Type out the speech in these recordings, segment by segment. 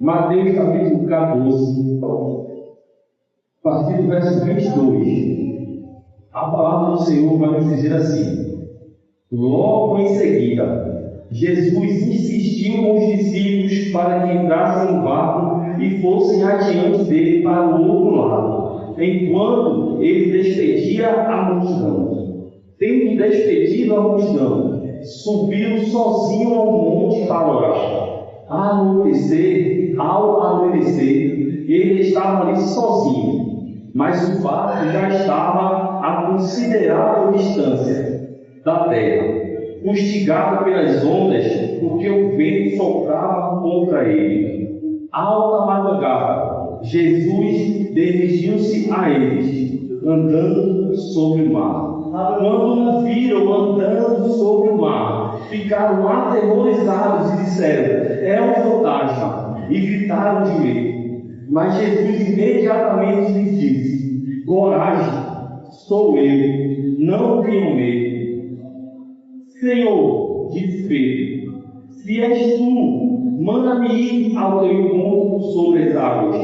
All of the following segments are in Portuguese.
Mateus capítulo 14, a partir do verso 22. A palavra do Senhor vai nos dizer assim: logo em seguida, Jesus insistiu com os discípulos para que entrassem no barco e fossem adiante dele para o outro lado, enquanto ele despedia a multidão. Tendo despedido a multidão, subiu sozinho ao monte para orar. Ao anoitecer, ele estava ali sozinho, mas o barco já estava a considerável distância da terra, fustigado pelas ondas, porque o vento soprava contra ele. Alta madrugada, Jesus dirigiu-se a eles, andando sobre o mar. Quando o viram andando sobre o mar, ficaram aterrorizados e disseram: é um fantasma, e gritaram de medo. Mas Jesus imediatamente lhes disse: coragem, sou eu, não tenham medo. Senhor, disse Pedro, se és tu, manda-me ir ao teu encontro sobre as águas.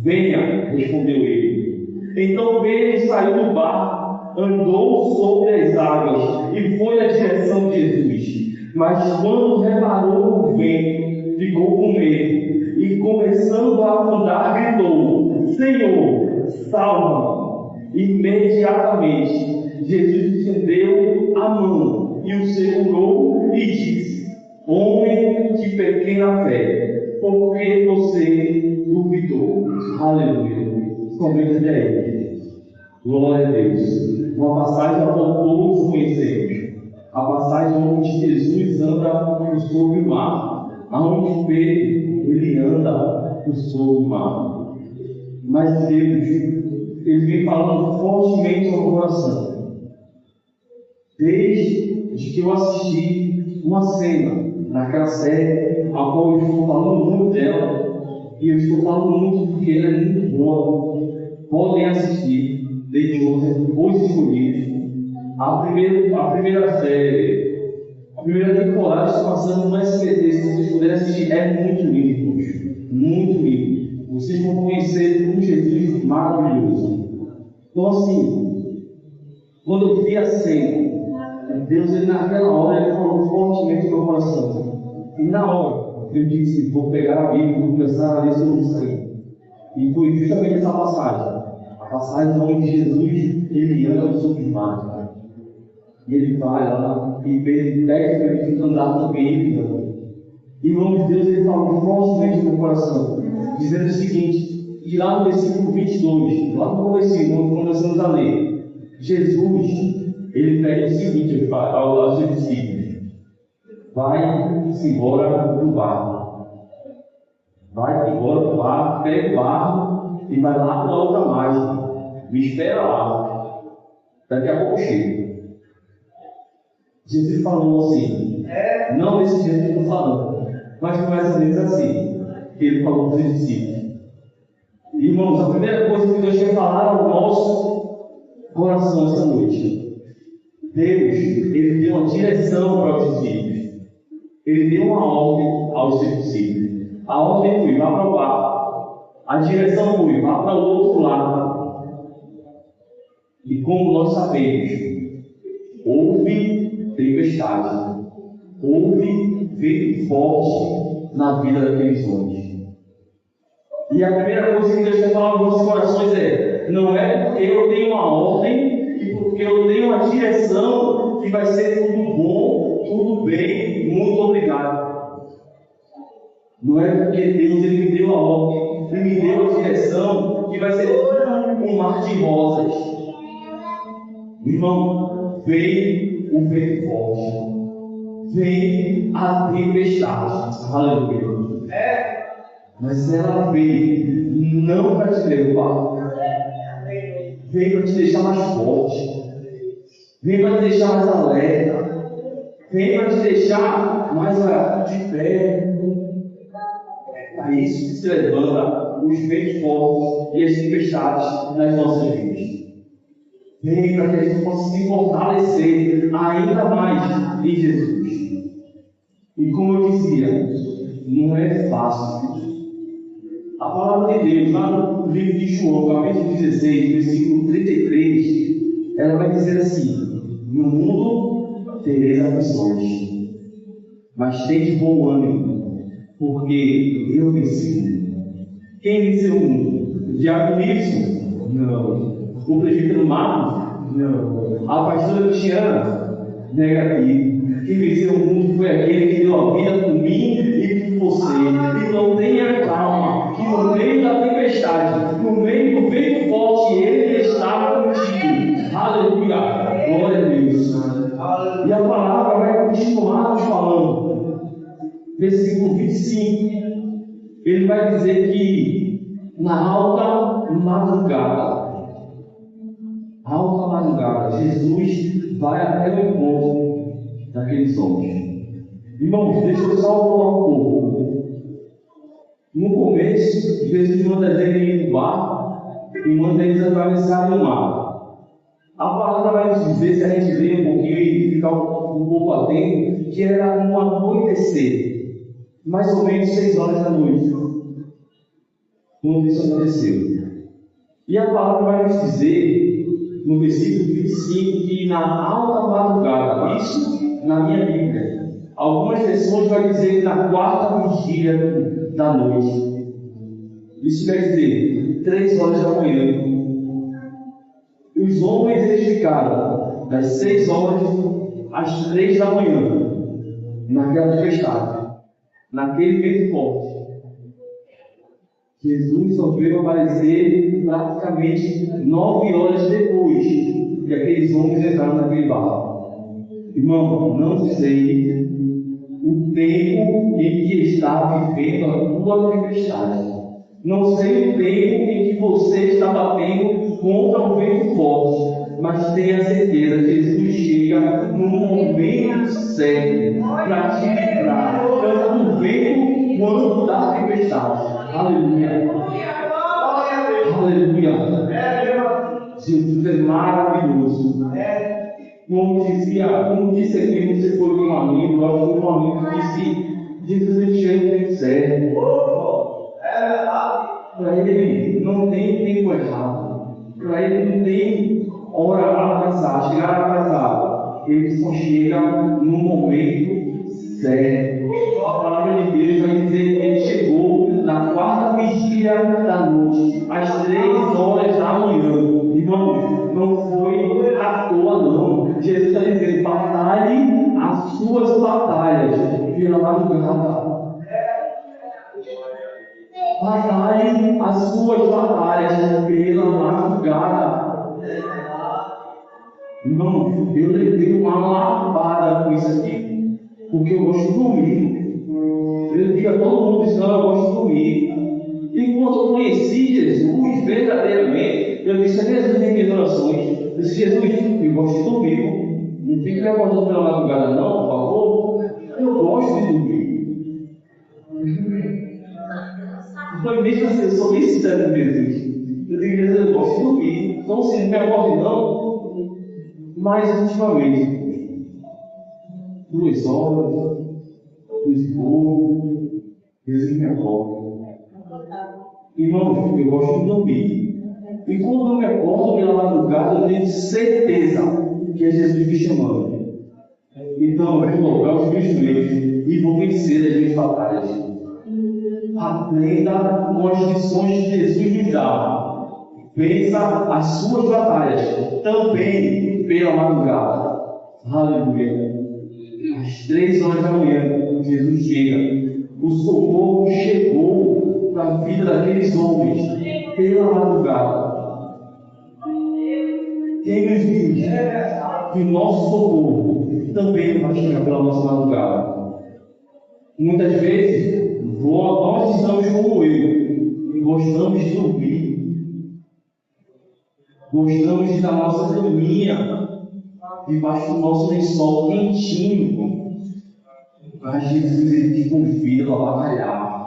Venha, respondeu ele. Então Pedro saiu do barco, andou sobre as águas e foi na direção de Jesus. Mas quando reparou o vento, ficou com medo e, começando a afundar, gritou: Senhor, salva-me! Imediatamente Jesus estendeu a mão e o segurou e disse: homem de pequena fé, por que você duvidou? Aleluia! Somente a Ele. Glória a Deus. Uma passagem a qual todos conhecemos. A passagem onde Jesus anda sobre o mar. Aonde Pedro, ele anda sobre o mar. Mas Deus, ele vem falando fortemente ao meu coração. Desde que eu assisti uma cena naquela série, a qual eu estou falando muito dela, e eu estou falando muito porque ela é muito boa. Podem assistir, desde os escolhidos. A primeira série, a primeira temporada está passando no SBT. Se vocês puderem assistir, é muito lindo, muito lindo. Vocês vão conhecer um Jesus maravilhoso. Então, assim, quando eu vi a cena, Deus, ele, naquela hora, ele falou fortemente no meu coração. E na hora, eu disse: vou pegar a Bíblia e vou começar a ler sobre isso aí. E foi justamente essa passagem. A passagem onde Jesus, ele anda sobre o mar. E ele vai lá, e Pedro pede para ele andar também, ele anda. E o nome de Deus, ele falou fortemente no meu coração, dizendo o seguinte, e lá no versículo 22, lá no começo, quando começamos a ler, Jesus, ele pede o seguinte aos seus discípulos: vai-se embora do barco. Vai embora do barco, pega o barco e vai lá para a outra margem. Me espera lá. Daqui a pouco chega. Jesus falou assim, não desse jeito que eu estou falando, mas mais ou menos assim, que ele falou para os discípulos. Irmãos, a primeira coisa que Deus quer falar ao nosso coração essa noite: Deus, ele deu uma direção para os discípulos. Ele deu uma ordem aos seus discípulos. A ordem foi: vá para o barco. A direção foi: vá para o outro lado. E como nós sabemos, houve tempestade, houve vento forte na vida daqueles homens. E a primeira coisa que Deus quer falar nos nossos corações é: não é porque eu tenho uma ordem e porque eu tenho uma direção que vai ser tudo bom, tudo bem, muito obrigado. Não é porque Deus, ele me deu a ordem, ele me deu a direção que vai ser tudo um mar de rosas. Irmão, veio o vento forte, veio a tempestade, aleluia. Mas ela veio não para te levar, veio para te deixar mais forte, veio para te deixar mais alerta, veio para te deixar mais de pé. É isso que se levanta os ventos fortes e as tempestades nas nossas vidas. Vem para que a gente possa se fortalecer ainda mais em Jesus. E como eu dizia, não é fácil. A palavra de Deus, lá no livro de João, capítulo 16, versículo 33, ela vai dizer assim: no mundo tereis aflições, mas tende bom ânimo, porque eu venci. Quem venceu o mundo? O diabo nisso? Não. O presbítero Marcos? Não. A pastora Cristiana? Negativo. Quem venceu o mundo foi aquele que deu a vida por mim e por você. Então tenha calma, que no meio da tempestade, no meio do vento forte, Ele está contigo. Aleluia. Glória a Deus. E a palavra vai continuar nos falando. Versículo 25. Ele vai dizer que na alta madrugada, Jesus vai até o encontro daqueles homens. Irmãos, deixa eu só falar um pouco. No começo, Jesus manda eles ir no barco e manda eles atravessarem o mar. A palavra vai nos dizer, se a gente ler um pouquinho e ficar um pouco atento, que era no anoitecer, mais ou menos 6 horas da noite, quando isso aconteceu. E a palavra vai nos dizer, no versículo 25, que na alta madrugada, isso na minha Bíblia, algumas versões vai dizer na quarta vigília da noite. Isso quer dizer 3 horas da manhã. Os homens eles ficaram das 6 horas às 3 da manhã, naquela tempestade, naquele vento forte. Jesus só veio aparecer praticamente 9 horas depois que aqueles homens entraram naquele barco. Irmão, não sei o tempo em que está vivendo a tua tempestade. Não sei o tempo em que você está batendo contra o vento forte, mas tenha certeza que Jesus chega no momento certo para te livrar, tanto do vento quanto da tempestade. Aleluia. Aleluia. Jesus é maravilhoso. Como disse aqui, você foi com um amigo, eu acho que um amigo disse: Jesus ele chega no tempo certo. Para ele não tem tempo errado. Para ele não tem hora atrasada, chegar atrasada. Ele só chega no momento certo. A palavra de Deus vai dizer que ele chegou na quarta vigília da noite, às 3 horas da manhã. Irmão, não foi à toa, não. Jesus está dizendo: batalhe as suas batalhas pela madrugada. Batalhe as suas batalhas pela madrugada. Irmão, eu levei uma lavada com isso aqui, porque eu gosto de dormir. Eu digo a todo mundo isso: não, eu gosto de dormir. E quando eu conheci Jesus verdadeiramente, eu disse: Jesus tem minhas orações. Eu disse: Jesus, eu gosto de dormir. Não fique me acordando pela madrugada, não, por favor. Eu gosto de dormir. Foi mesmo assim, eu sou bem sincero com Jesus. Eu digo: Jesus, eu gosto de dormir. Então, se não me acorde, não, mas ultimamente, 2 horas, 2 e pouco, Jesus me acorda. Irmão, eu gosto de dormir. E quando eu me acordo pela madrugada, eu tenho certeza que é Jesus me chamando. Então eu vou colocar os meus joelhos e vou vencer as minhas batalhas. Aprenda com as lições que Jesus nos dá. Vença as suas batalhas também pela madrugada. Aleluia. Às 3 horas da manhã, Jesus chega. O socorro chegou para a vida daqueles homens pela madrugada. Quem nos diz que o nosso socorro também vai chegar pela nossa madrugada? Muitas vezes, nós estamos como eu, e gostamos de dormir, gostamos de dar nossa caminha debaixo do nosso lençol quentinho. Mas Jesus ele te convida para batalhar.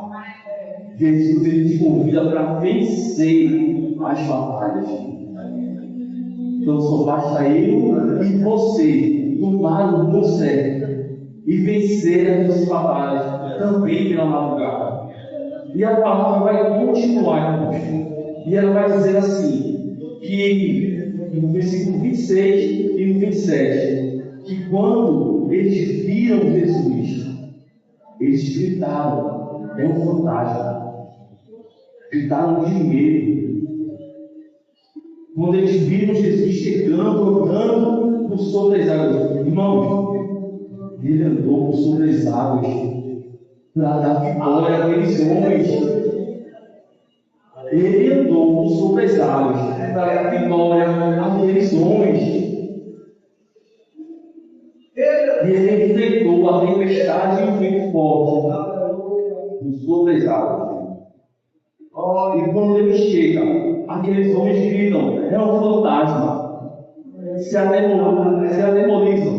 Jesus ele te convida para vencer as batalhas. Então só basta eu e você tomar o rumo certo e vencer as nossas batalhas. também pela madrugada. E a palavra vai continuar, irmãos. E ela vai dizer assim, que no versículo 26 e no 27, que quando eles viram Jesus, eles gritaram, é um fantasma. Gritaram de medo. Quando eles viram Jesus chegando, andando por sobre as águas. Irmãos, ele andou por sobre as águas para dar vitória àqueles homens. Ele andou por sobre as águas para dar vitória àqueles homens. E ele enfrentou a tempestade e o vento forte por sobre as águas. E quando ele chega, aqueles homens gritam, é um fantasma. Se atemorizam.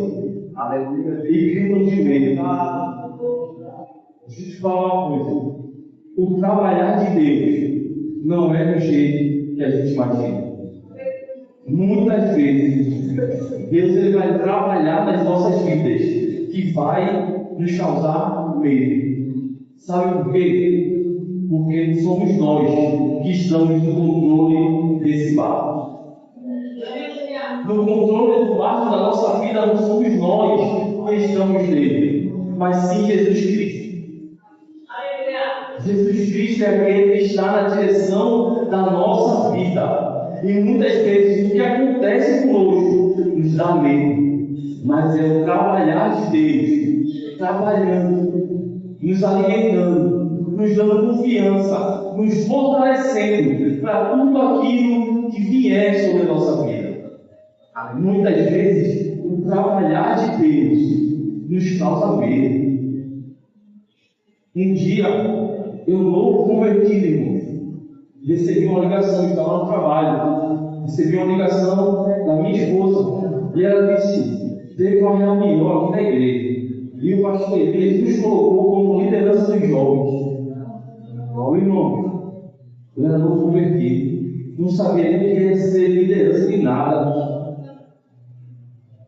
E gritam de medo. Deixa eu te falar uma coisa. O trabalhar de Deus não é do jeito que a gente imagina. Muitas vezes, Deus ele vai trabalhar nas nossas vidas, que vai nos causar medo. Sabe por quê? Porque somos nós que estamos no controle desse barco. No controle do barco da nossa vida não somos nós que estamos nele, mas sim Jesus Cristo. Jesus Cristo é aquele que está na direção da nossa vida. E muitas vezes o que acontece conosco nos dá medo. Mas é o trabalhar de Deus, trabalhando, nos alimentando, nos dando confiança, nos fortalecendo para tudo aquilo que vier sobre a nossa vida. Muitas vezes o trabalhar de Deus nos causa medo. Um dia, eu novo convertido, irmão, recebi uma ligação, estava no trabalho, recebi uma ligação da minha esposa, e ela disse, teve uma reunião aqui na igreja, e o pastor Elias nos colocou como liderança dos jovens. Ó, irmão, eu era novo convertido, não sabia nem o que ia ser liderança de nada.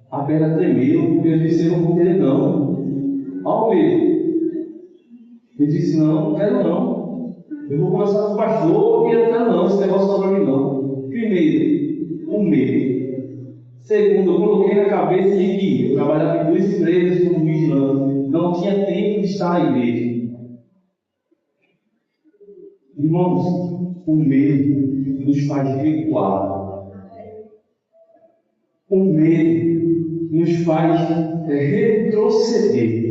A perna tremeu, porque eu disse, eu não vou querer não. Ao medo. Ele disse, não quero não. Eu vou começar com o pastor e eu não quero não, esse negócio não é para mim não. Primeiro, o medo. Segundo, eu coloquei na cabeça de que eu trabalhava em 2 empresas como vigilante. Não tinha tempo de estar na igreja. Irmãos, o medo nos faz recuar. O medo nos faz retroceder.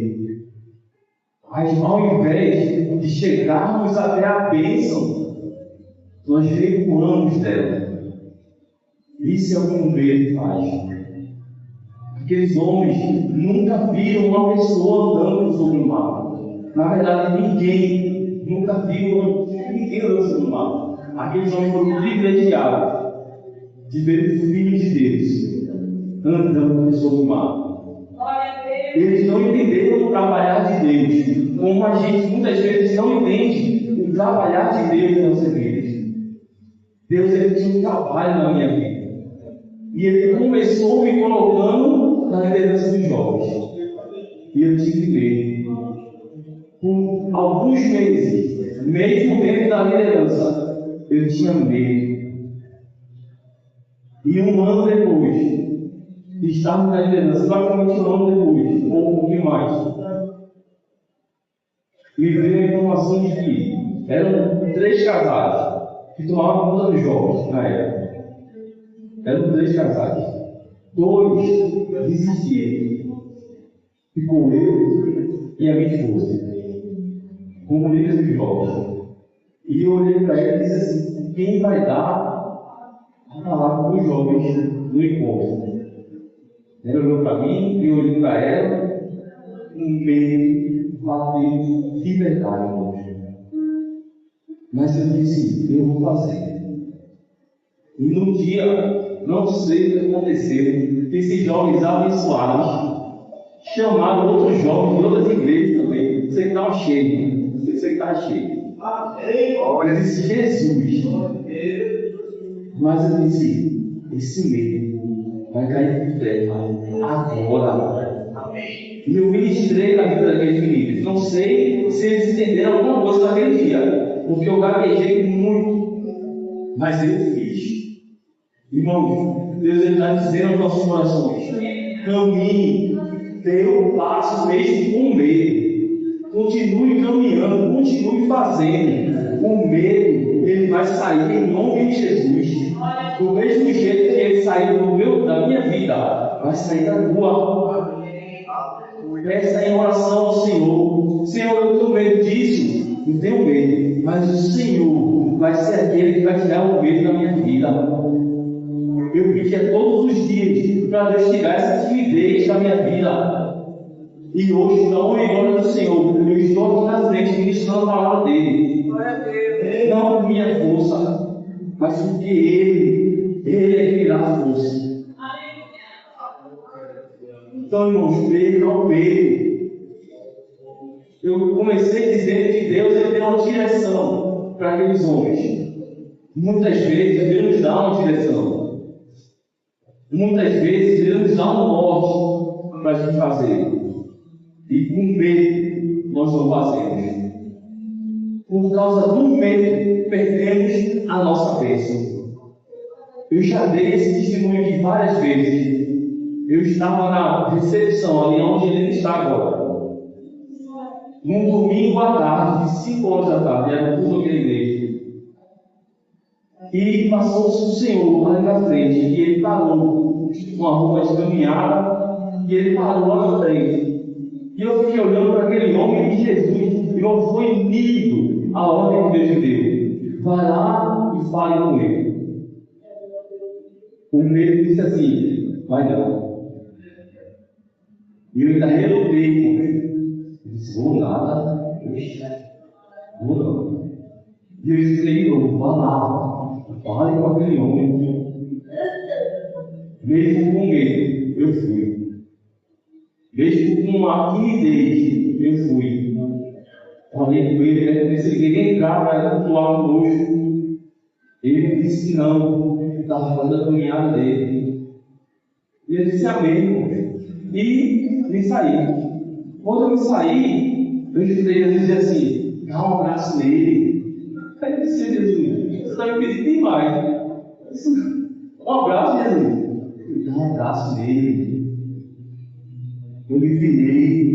Mas ao invés de chegarmos até a bênção, nós recuamos dela. Isso é o que o medo faz. Aqueles homens nunca viram uma pessoa andando sobre o mar. Na verdade, ninguém nunca viu ninguém andando sobre o mar. Aqueles homens foram privilegiados de ver o Filho de Deus andando sobre o mar. Eles não entenderam o trabalhar de Deus, como a gente muitas vezes não entende o trabalhar de Deus nas nossas vidas. Deus ele tinha um trabalho na minha vida. E ele começou me colocando na liderança dos jovens. E eu tive medo. Por alguns meses, mesmo dentro da liderança, eu tinha medo. E um ano depois, estarmos na liderança, praticamente um ano depois, ou um pouquinho mais, me veio a informação de que eram 3 casais que tomavam conta dos jovens na época. Eram 3 casais. 2 desistiram. Ficou eu e a minha esposa, como líderes dos jovens. E eu olhei para ele e disse assim: quem vai dar a palavra para os jovens no encontro? Ela olhou para mim e eu olhei para ela, um medo bateu de verdade, irmãos. Mas eu disse, eu vou fazer. E no dia, não sei o que aconteceu, esses jovens abençoados chamaram outros jovens de outras igrejas também. Você que estava cheio, você que estava cheio. Olha, eu disse, Jesus. Mas eu disse, esse medo vai cair por terra agora. Amém. E eu ministrei na vida daqueles meninos. Não sei se eles entenderam alguma coisa naquele dia, porque eu gaguejei muito, mas eu fiz. Irmãos, Deus está dizendo aos nossos corações: caminhe, dê um passo mesmo com medo. Continue caminhando, continue fazendo. O medo, ele vai sair em nome de Jesus. Do mesmo jeito que ele saiu da minha vida, vai sair da tua. Peça em oração ao Senhor: Senhor, eu tenho medo disso, não tenho medo, mas o Senhor vai ser aquele que vai tirar o medo da minha vida. Eu pedia todos os dias para Deus tirar essa timidez da minha vida. E hoje, na honra e glória do Senhor, eu estou aqui na frente ministrando a palavra dele. Não por minha força, mas porque Ele é que dá a força. Então, irmãos, percam o medo. Eu comecei dizendo que Deus ele deu uma direção para aqueles homens. Muitas vezes Deus nos dá uma direção. Muitas vezes Deus nos dá um norte para a gente fazer. E com medo nós não fazemos. Por causa do medo, perdemos a nossa bênção. Eu já dei esse testemunho aqui várias vezes. Eu estava na recepção, ali onde ele está agora. Num domingo à tarde, de 5 horas da tarde, era o culto da igreja. E passou-se o Senhor ali na frente, e ele parou com a roupa de caminhada, e ele parou lá na frente. E eu fiquei olhando para aquele homem de Jesus, e não foi nítido a ordem que Deus me deu. Vai lá e fale com ele. O medo disse assim: vai não. E eu ainda relutei. Eu disse: vou nada. Vou não. E eu disse de novo: vá lá, fale com aquele homem. Mesmo com medo, eu fui. Mesmo com uma timidez, eu fui. Falei com ele, se ele queria entrar para atuar conosco. Ele disse que não, estava fazendo a caminhada dele. E eu disse amém, irmão. E me saí. Quando eu me saí, eu escutei Jesus dizer assim: dá um abraço nele. Aí eu disse: Jesus, você está me pedindo demais. Um abraço, Jesus. Dá um abraço nele. Eu me virei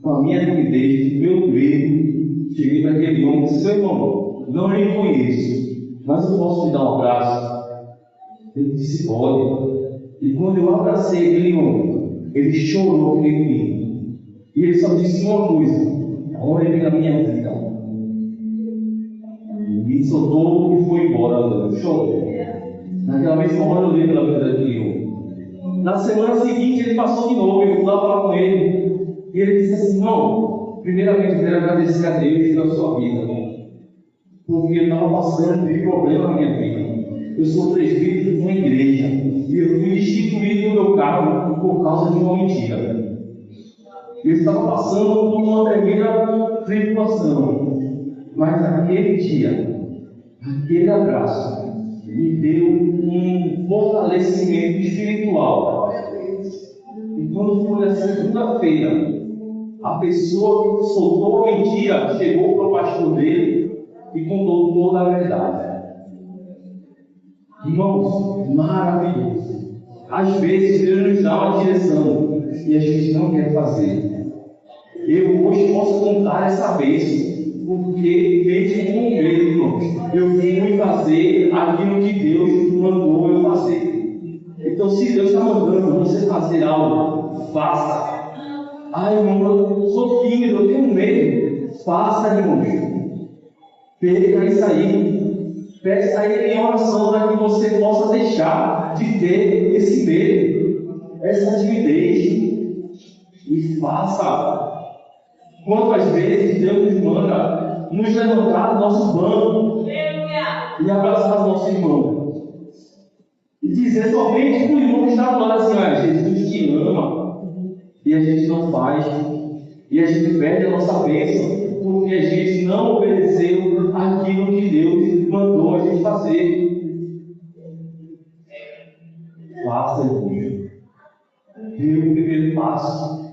com a minha timidez, com o meu medo. Cheguei para aquele homem e disse: seu irmão, não lhe conheço, mas eu posso te dar um abraço? Ele disse: pode. E quando eu abracei aquele homem, ele chorou comigo. E ele só disse uma coisa: ore pela minha vida. E me soltou e foi embora, chorou. Naquela mesma hora eu olhei pela vida daquele homem. Na semana seguinte ele passou de novo, eu fui lá falar com ele. E ele disse assim: irmão, primeiramente eu quero agradecer a Deus pela sua vida, irmão. Porque eu estava passando por um problema na minha vida. Eu sou presbítero de uma igreja e eu fui destituído do meu cargo por causa de uma mentira. Eu estava passando por uma tremenda tribulação, mas aquele dia, aquele abraço, me deu um fortalecimento espiritual. E quando foi na segunda-feira, a pessoa que soltou a mentira chegou para o pastor dele e contou toda a verdade. Irmãos, maravilhoso. Às vezes Deus nos dá uma direção e a gente não quer fazer. Eu hoje posso contar essa bênção, porque mesmo com medo, irmãos, eu fui fazer aquilo que Deus mandou eu fazer. Então, se Deus está mandando você fazer algo, faça. Ai, irmão, eu sou tímido, eu tenho medo. Faça, irmãos. Perca isso aí. Peça a Ele em oração para que você possa deixar de ter esse medo, essa timidez. E faça. Quantas vezes Deus nos manda nos levantar do nosso banco e abraçar o nosso irmão. E dizer somente para o irmão que está do lado assim: ah, Jesus te ama. E a gente não faz. E a gente perde a nossa bênção porque a gente não obedeceu aquilo que Deus mandou a gente fazer. Faça, irmão. Dê o primeiro passo. passo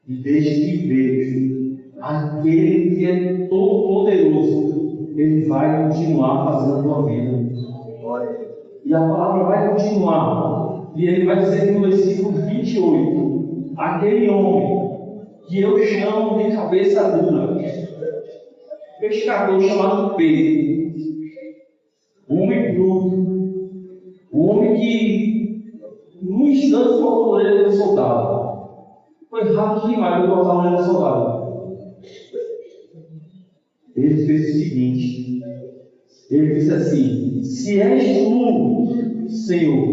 e desde que vejo aquele que é todo-poderoso, Ele vai continuar fazendo a tua vida. E a palavra vai continuar. E Ele vai dizer no versículo 28, aquele homem que eu chamo de cabeça dura, pescador chamado Pedro, um homem bruto, um homem que num instante cortou a orelha do soldado. Foi rápido demais para cortar a orelha do soldado. Ele fez o seguinte: ele disse assim: se és tu, Senhor,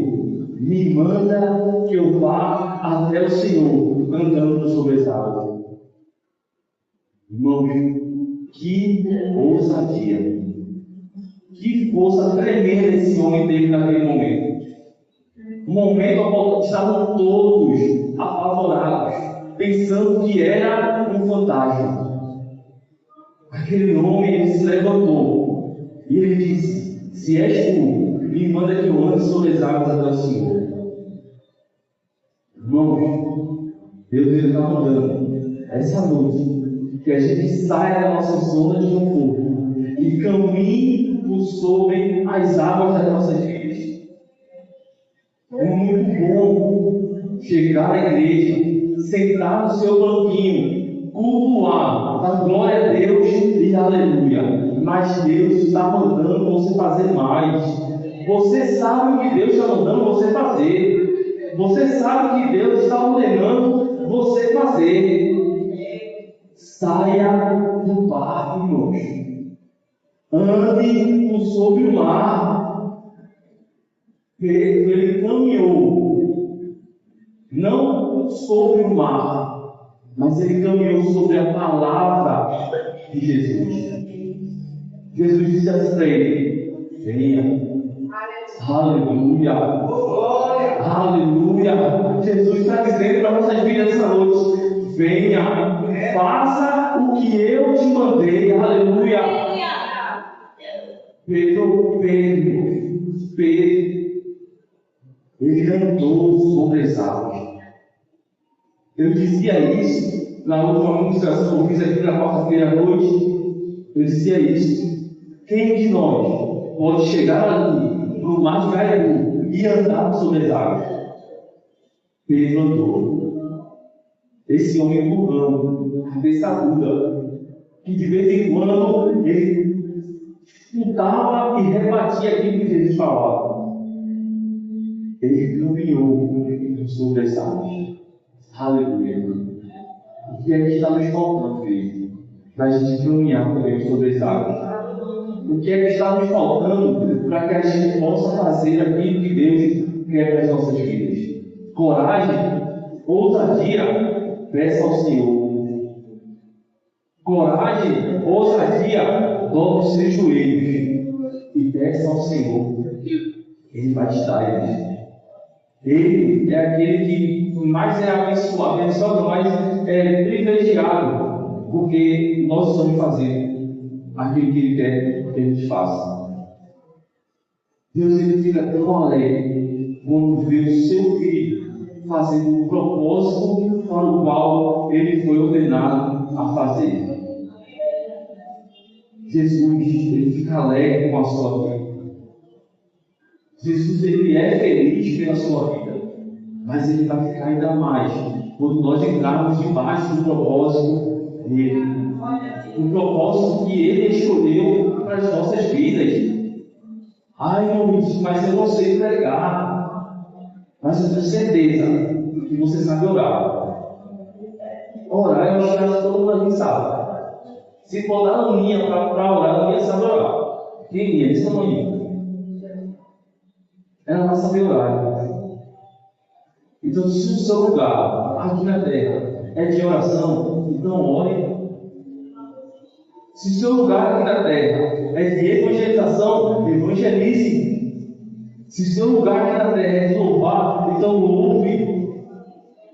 me manda que eu vá até o Senhor andando sobre as águas. Irmãos, que ousadia, que força tremenda esse homem teve naquele momento. Um momento ao que estavam todos apavorados, pensando que era um fantasma. Aquele homem, ele se levantou e ele disse: se és tu, me manda que eu ande sobre as águas até o Senhor. Irmãos, Deus está mandando essa noite que a gente saia da nossa zona de conforto e caminhe por sobre as águas das nossas vidas. É muito bom chegar à igreja, sentar no seu banquinho, cultuar, dar glória a Deus e aleluia. Mas Deus está mandando você fazer mais. Você sabe o que Deus está mandando você fazer. Você sabe o que Deus está ordenando você fazer. Saia do barco, irmãos. Ande por sobre o mar. Ele caminhou, não sobre o mar, mas ele caminhou sobre a palavra de Jesus. Jesus disse assim para ele: venha. Aleluia. Aleluia. Jesus está dizendo para nossas vidas essa noite: venha, faça o que eu te mandei. Aleluia. Pedro, ele andou sobre as águas. Eu dizia isso na última ministração que eu fiz aqui na quarta-feira à noite. Eu dizia isso: quem de nós pode chegar ali no mar de Garemu e andar sobre as águas? Pedro andou. Esse homem burrão, cabeça aguda, que de vez em quando ele escutava e rebatia aquilo que Jesus falava. Ele caminhou sobre as águas. Aleluia. O que é que está nos faltando, querido? Para a gente caminhar também sobre as águas. O que é que está nos faltando para que a gente possa fazer aquilo que Deus quer para as nossas vidas? Coragem, ousadia, peça ao Senhor. Coragem, ousadia, dobre os seus joelhos e peça ao Senhor. Ele vai te dar eles. Ele é aquele que mais é abençoado, mais é privilegiado, porque nós estamos fazendo aquilo que Ele quer que a gente faça. Deus, ele fica tão alegre quando vê o seu filho fazendo o propósito para o qual ele foi ordenado a fazer. Jesus, ele fica alegre com a sua vida. Jesus, ele é feliz pela sua vida, mas ele vai ficar ainda mais quando nós entrarmos debaixo do propósito dele, o propósito que ele escolheu para as nossas vidas. Ai, meu Deus, mas eu não sei pregar, mas eu tenho certeza que você sabe orar. Orar, eu acho que todo mundo aqui sabe. Se for dar uma linha para orar, ninguém sabe orar. Quem é esse tamanho? Ela vai saber orar. Então, se o seu lugar aqui na terra é de oração, então ore. Se o seu lugar aqui na terra é de evangelização, evangelize. Se o seu lugar aqui na terra é de louvar, então louve.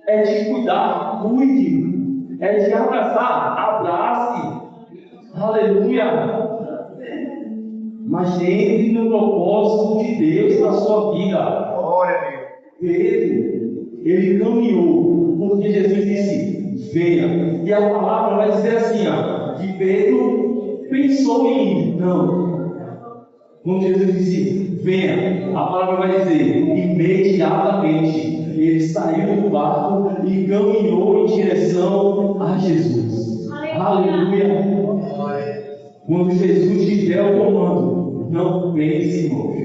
É de cuidar, cuide. É de abraçar, abrace. Aleluia. Mas entre no propósito de Deus na sua vida. Glória a Deus. Pedro, ele caminhou porque Jesus disse, venha. E a palavra vai dizer assim, ó, que Pedro pensou em ir. Não. Quando Jesus disse, venha, a palavra vai dizer, imediatamente, ele saiu do barco e caminhou em direção a Jesus. Aleluia! Quando Jesus te der o comando, não pense, irmãos.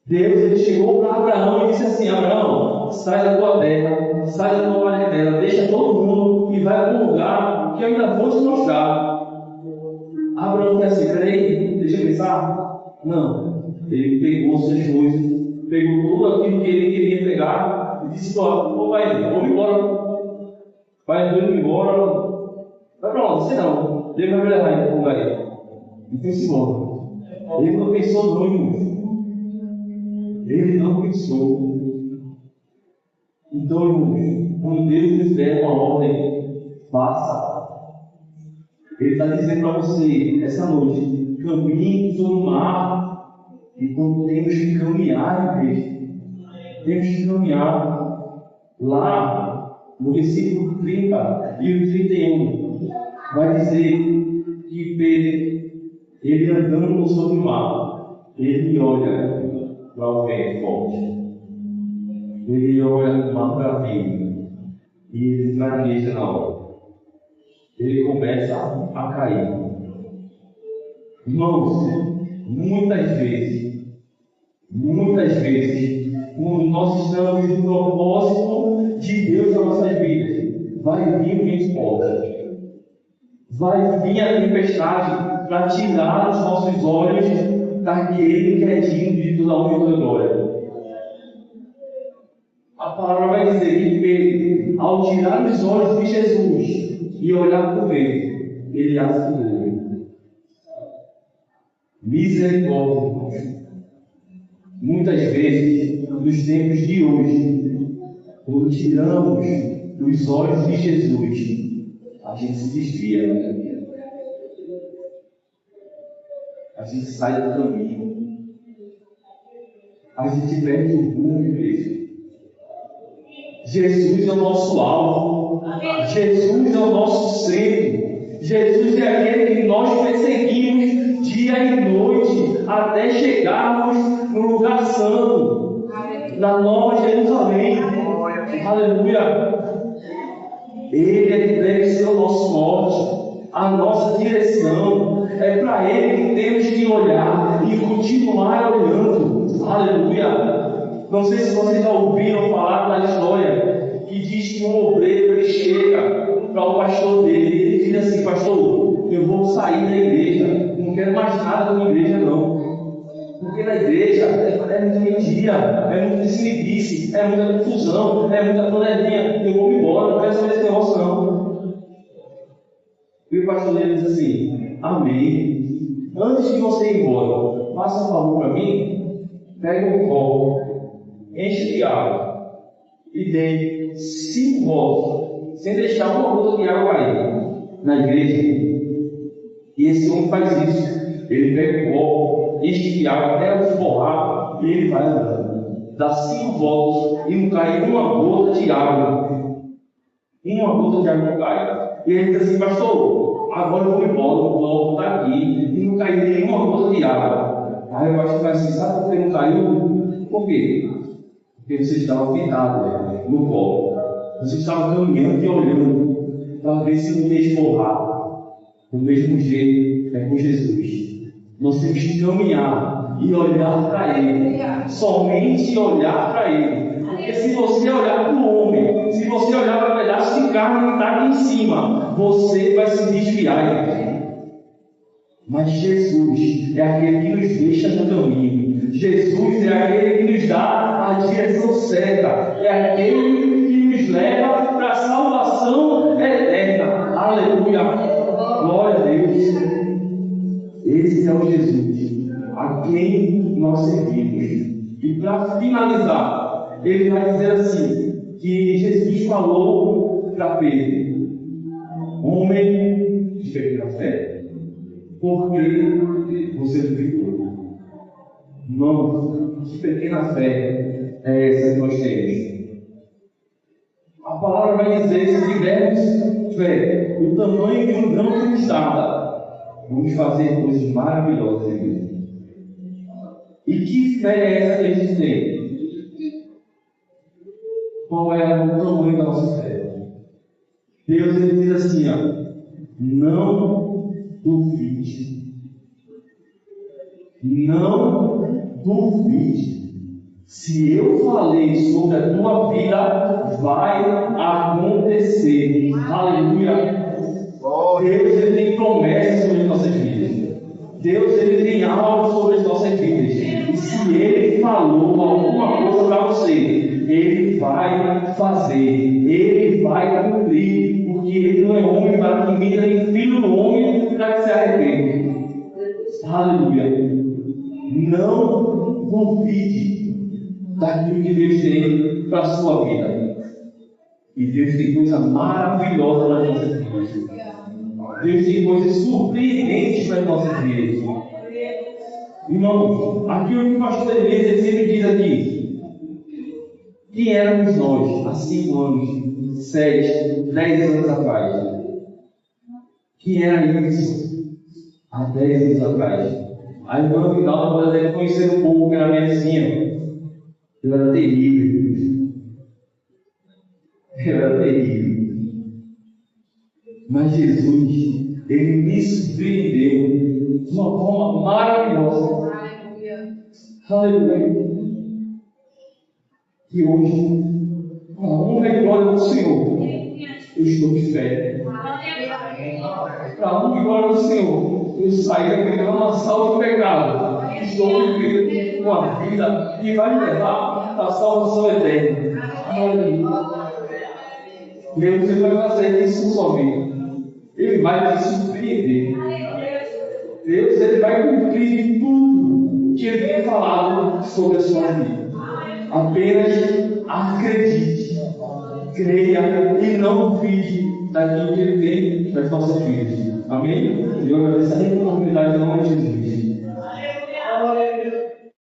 Deus ele chegou para Abraão e disse assim, Abraão, sai da tua terra, sai da tua parentela, deixa todo mundo e vai para um lugar que eu ainda vou te mostrar. Abraão disse assim, peraí, deixa eu pensar. Não, ele pegou suas coisas, pegou tudo aquilo que ele queria pegar e disse, ô pai, vamos embora. Pai, vamos embora. Vai para onde? Sei não. Deus vai me levar ainda para o lugar aí. E foi-se embora. Ele não pensou não, irmãos. Ele não pensou. Então, irmãos, quando Deus nos der uma ordem, faça. Ele está dizendo para você, essa noite, caminhe sobre o mar. Então temos que caminhar, igreja. Temos que caminhar. Lá, no versículo 30 e o 31, vai dizer que Pedro, ele andando sobre o mar, ele olha para o vento forte. Ele olha para o mar bravio e ele fraqueja na hora. Ele começa a cair. Irmãos, muitas vezes, quando nós estamos no propósito de Deus nas nossas vidas, vai vir o vento forte, vai vir a tempestade para tirar os nossos olhos daquele que é digno de toda a honra e toda a glória. A palavra vai dizer que Pedro, ao tirar os olhos de Jesus e olhar para o vento, ele afundou. Misericórdia. Muitas vezes, nos tempos de hoje, quando tiramos os olhos de Jesus, a gente se desvia. A gente sai do caminho. A gente perde o rumo, igreja. Jesus é o nosso alvo. Jesus é o nosso centro. Jesus é aquele que nós perseguimos dia e noite até chegarmos no lugar santo, na Nova Jerusalém. Aleluia! Ele é que deve ser o nosso norte, a nossa direção. É para Ele que temos que olhar e continuar olhando. Aleluia! Não sei se vocês já ouviram falar da história que diz que um obreiro ele chega para o pastor dele e ele diz assim, pastor, eu vou sair da igreja, não quero mais nada com a igreja não. Porque na igreja é muita mentira, é muita desinibice, é muita confusão, é muita panelinha, eu vou embora, não quero saber desse negócio não. E o pastor dele diz assim, amém. Antes de você ir embora, faça um favor para mim, pega um copo, enche de água e dê 5 voltas, sem deixar uma gota de água cair na igreja. E esse homem faz isso. Ele pega o copo, enche de água até esforrar e ele vai andando. Dá 5 voltas e não cai uma gota de água. Uma gota de água não cai. E ele diz assim, pastor, agora eu vou embora, eu vou voltar aqui e não cai nenhuma gota de água. Aí o pastor faz assim, sabe por que não caiu? Por quê? Porque você estava fitado no copo. Você estava caminhando e olhando para ver se não ia esforrar. Do mesmo jeito é com Jesus. Nós temos que caminhar e olhar para Ele. Somente olhar para Ele. Porque se você olhar para o homem, se você olhar para o pedaço de carne que está aqui em cima, você vai se desviar. Mas Jesus é aquele que nos deixa no caminho. Jesus é aquele que nos dá a direção certa. É aquele que nos leva para a salvação eterna. Aleluia! Glória a Deus. Esse é o Jesus a quem nós servimos. E para finalizar, ele vai dizer assim, que Jesus falou para Pedro, homem de pequena fé, por que você duvidou? Irmãos, que pequena fé é essa que nós temos? vai dizer: se tivermos fé, o tamanho de um grão de mostarda, vamos fazer coisas maravilhosas em Deus. E que fé é essa que a gente tem? Qual é o tamanho da nossa fé? Deus, ele diz assim, não duvide. Não duvide. Se eu falei sobre a tua vida, vai acontecer. Aleluia. Deus, ele tem promessas sobre as nossas vidas. Deus, ele tem algo sobre as nossas vidas. E se ele falou alguma coisa para você, ele vai fazer. Ele vai cumprir. Porque ele não é homem para que minta, nem filho do homem para que se arrependa. Aleluia. Não duvide daquilo que Deus tem para a sua vida. E Deus tem coisa maravilhosa nas nossas vidas. Deus tem coisas surpreendentes para as nossas vidas. Irmãos, aqui o pastor Elias sempre diz aqui: quem éramos nós há 5 anos, 7, 10 anos atrás? Quem era isso há 10 anos atrás? A irmã Vidal deve conhecer um pouco pela medicina. Eu era terrível. Eu era terrível. Mas Jesus, ele me surpreendeu de uma forma maravilhosa. Aleluia. E hoje, com a honra e glória do Senhor, eu estou de fé. Para a honra e glória do Senhor, eu saí daquele lamaçal do pecado. Estou vivendo uma vida que vai me levar à salvação eterna. Aleluia. Deus, ele vai fazer isso na sua vida. Ele vai te surpreender. Deus, ele vai cumprir tudo que ele tem falado sobre a sua vida. Apenas acredite, creia e não duvide daquilo que ele tem nas nossas vidas. Amém? Eu agradeço a